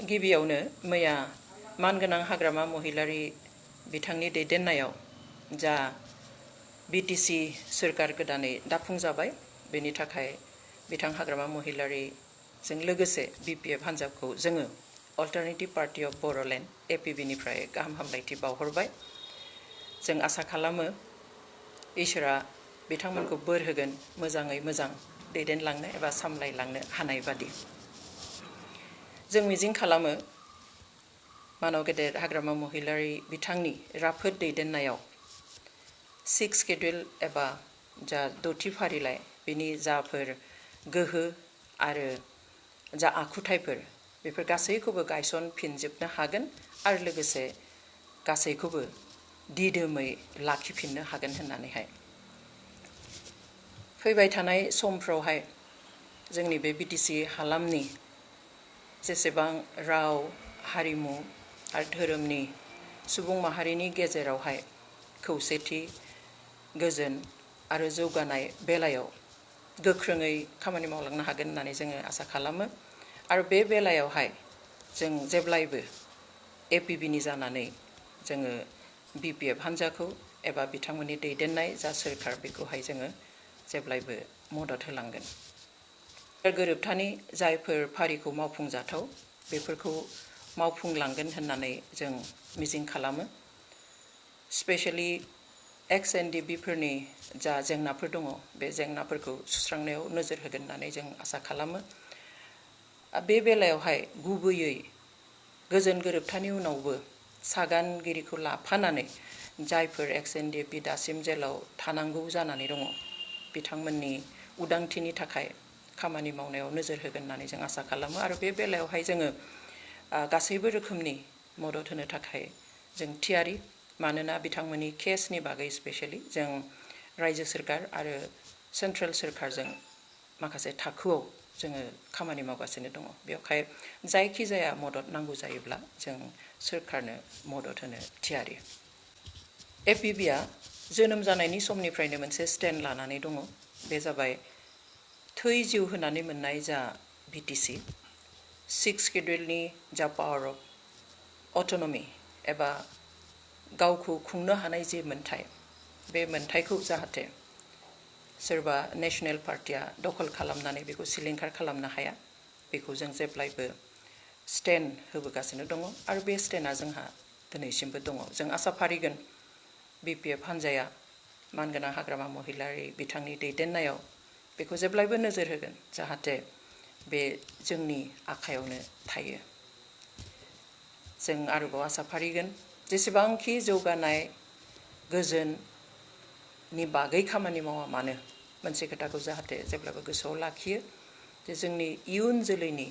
गिबियावनो मैया मानगोनां हाग्रामा महिलारि बिथांनि दैदेननायाव जा बिटिसि सोरखार गोदानै दाफुंजाबाय बेनि थाखाय बिथां हाग्रामा महिलारिजों लोगोसे बिपिएफ हान्जाखौ जोङो अल्टारनेटिभ पार्टी अफ बर'लेण्ड एपिबि निफ्राय गाहाम हामलायथि बावहरबाय। जों आसा खालामो इसोरा बिथांमोनखौ बोर होगोन मोजाङै मोजां दैदेनलांनो एबा सामलायलांनो हानाय बादि। जों मिजिं खालामो मानव गेदेर हाग्रामा महिलारि बिथांनि राफोद दैदेननायाव 6 शेड्यूल एबा जा 6थि फारिलाइ बिनि जाफोर गोहो आरो जा आखुथायफोर बेफोर गासैखौबो गायसनफिनजोबनो हागोन आरो लोगोसे गासैखौबो दिदोमै लाखिफिननो हागोन होननानैहाय फैबाय थानाय समफ्रावहाय जोंनि बे बिटिसि हालामनि जेसेबां राव हारिमु आरो धोरोमनि सुबुं माहारिनि गेजेरावहाय खौसेथि गोजोन आरो जौगानाय बेलायाव गोख्रोङै खामानि मावलांनो हागोन होननानै जोङो आसा खालामो आरो बे बेलायावहाय जों जेब्लायबो एपिबिनि जानानै जोङो बिपिएफ हान्जाखौ एबा बिथांमोननि दैदेननाय जा सोरखार बेखौहाय जोङो जेब्लायबो मदद होलांगोन। गोरोबथानि जायफोर फारिखौ मावफुंजाथाव बेफोरखौ मावफुंलांगोन होननानै जों मिजिं खालामो। स्पेशली एक्स एनडिएफबि फोरनि जा जेंनाफोर दङ बे जेंनाफोरखौ सुस्रांनायाव नोजोर होगोन होननानै जों आसा खालामो। बे बेलायावहाय गुबैयै गोजोन गोरोबथानि उनावबो सागानगिरिखौ लाफानानै जायफोर एक्स एनडिएफबि दासिम जेलाव थानांगौ जानानै दङ बिथांमोननि उदांथिनि थाखाय खामानि मावनायाव नोजोर होगोन होननानै जों आसा खालामो आरो बे बेलायावहाय जोङो गासैबो रोखोमनि मदद होनो थाखाय जों थियारि। मानोना बिथांमोननि केसनि बागै स्पेशली जों रायजो सोरखार आरो सेन्ट्रेल सोरखारजों माखासे थाखोआव जोङो खामानि मावगासिनो दङ। बेवहाय जायखि जाया मदद नांगौ जायोब्ला जों सोरखारनो मदद होनो थियारि। एपिबिआ जोनोम जानायनि समनिफ्रायनो मोनसे स्टेन्ड लानानै दङ। बे जाबाय थै जिउ होनानै मोननाय जा बिटिसि 6 शेड्यूलनि जा पावर अफ अट'नमी एबा गावखौ खुंनो हानाय जे मोन्थाय बे मोन्थायखौ जाहाथे सोरबा नेशनेल पार्टिया दखल खालामनानै बेखौ सिलिंखार खालामनो हाया बेखौ जों जेब्लायबो स्टेन्ड होबोगासिनो दङ आरो बे स्टेन्डआ जोंहा दिनैसिमबो दङ। जों आसा फारिगोन बिपिएफ हान्जाया मानगोनां हाग्रामा महिलारि बिथांनि दैदेननायाव बेखौ जेब्लायबो नोजोर होगोन जाहाथे बे जोंनि आखायावनो थायो। जों आरोबाव आसा फारिगोन जेसेबांखि जौगानाय गोजोननि बागै खामानि मावा मानो मोनसे खोथाखौ जाहाथे जेब्लाबो गोसोआव लाखियो जे जोंनि इयुन जोलैनि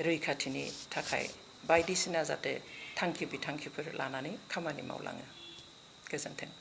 रैखाथिनि थाखाय बायदिसिना जाहाथे थांखि बिथांखिफोर लानानै खामानि मावलाङो। गोजोन्थों।